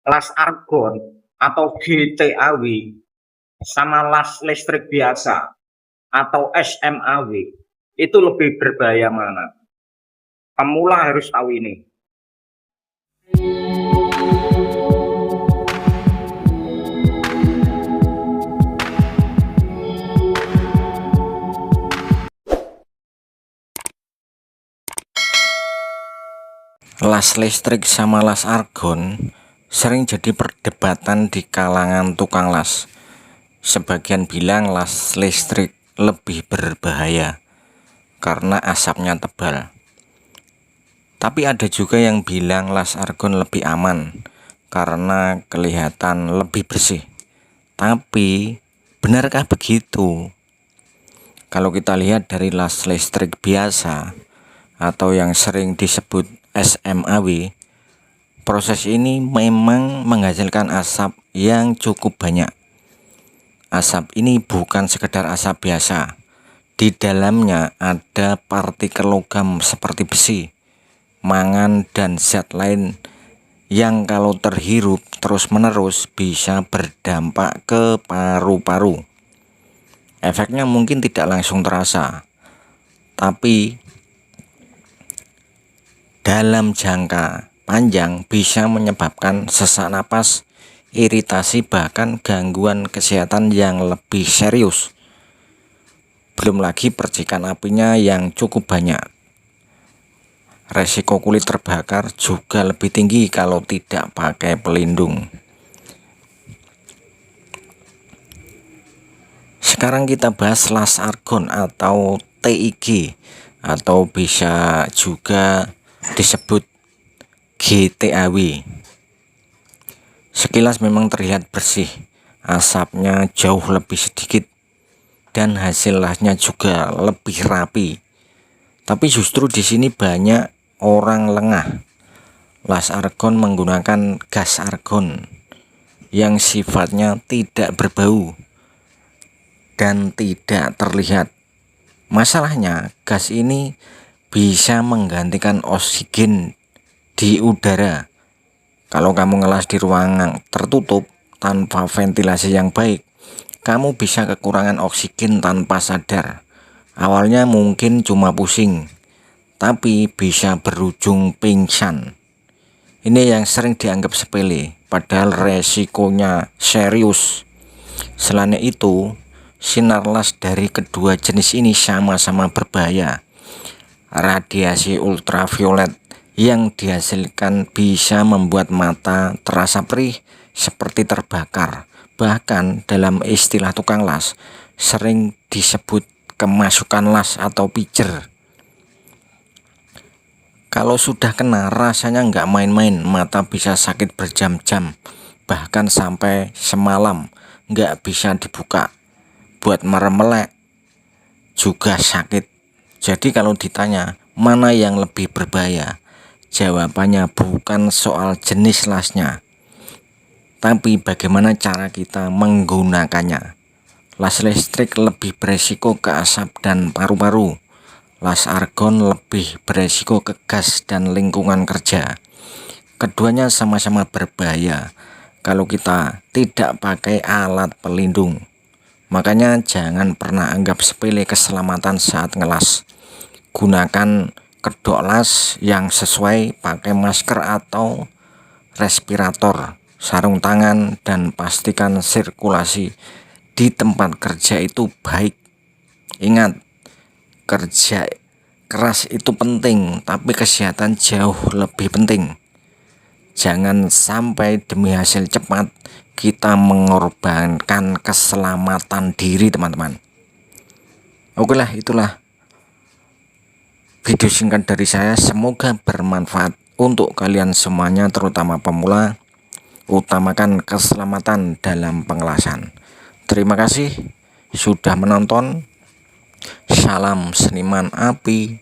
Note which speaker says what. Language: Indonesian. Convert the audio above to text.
Speaker 1: las argon atau GTAW sama las listrik biasa atau SMAW itu lebih berbahaya mana? Pemula harus tahu ini.
Speaker 2: Las listrik sama las argon sering jadi perdebatan di kalangan tukang las. Sebagian bilang las listrik lebih berbahaya karena asapnya tebal. Tapi ada juga yang bilang las argon lebih aman karena kelihatan lebih bersih. Tapi benarkah begitu? Kalau kita lihat dari las listrik biasa atau yang sering disebut SMAW, proses ini memang menghasilkan asap yang cukup banyak. Asap ini bukan sekedar asap biasa. Di dalamnya ada partikel logam seperti besi, mangan, dan zat lain yang kalau terhirup terus-menerus bisa berdampak ke paru-paru. Efeknya mungkin tidak langsung terasa, tapi dalam jangka panjang bisa menyebabkan sesak napas, iritasi, bahkan gangguan kesehatan yang lebih serius. Belum lagi percikan apinya yang cukup banyak. Resiko kulit terbakar juga lebih tinggi kalau tidak pakai pelindung. Sekarang kita bahas las argon atau TIG, atau bisa juga disebut GTAW. Sekilas memang terlihat bersih, asapnya jauh lebih sedikit dan hasil lasnya juga lebih rapi. Tapi justru di sini banyak orang lengah. Las argon menggunakan gas argon yang sifatnya tidak berbau dan tidak terlihat. Masalahnya, gas ini bisa menggantikan oksigen di udara. Kalau kamu ngelas di ruangan tertutup tanpa ventilasi yang baik, kamu bisa kekurangan oksigen tanpa sadar. Awalnya mungkin cuma pusing, tapi bisa berujung pingsan. Ini yang sering dianggap sepele, padahal resikonya serius. Selain itu, sinar las dari kedua jenis ini sama-sama berbahaya. Radiasi ultraviolet yang dihasilkan bisa membuat mata terasa perih seperti terbakar. Bahkan dalam istilah tukang las sering disebut kemasukan las atau pijer. Kalau sudah kena rasanya nggak main-main, mata bisa sakit berjam-jam, bahkan sampai semalam nggak bisa dibuka. Buat merem melek juga sakit. Jadi kalau ditanya mana yang lebih berbahaya, jawabannya bukan soal jenis lasnya, tapi bagaimana cara kita menggunakannya. Las listrik lebih beresiko ke asap dan paru-paru. Las argon lebih beresiko ke gas dan lingkungan kerja. Keduanya sama-sama berbahaya kalau kita tidak pakai alat pelindung. Makanya jangan pernah anggap sepele keselamatan saat ngelas. Gunakan kedok las yang sesuai, pakai masker atau respirator, sarung tangan, dan pastikan sirkulasi di tempat kerja itu baik. Ingat, kerja keras itu penting, tapi kesehatan jauh lebih penting. Jangan sampai demi hasil cepat kita mengorbankan keselamatan diri, teman-teman. Oke lah, itulah video singkat dari saya. Semoga bermanfaat untuk kalian semuanya, terutama pemula. Utamakan keselamatan dalam pengelasan. Terima kasih sudah menonton. Salam seniman api.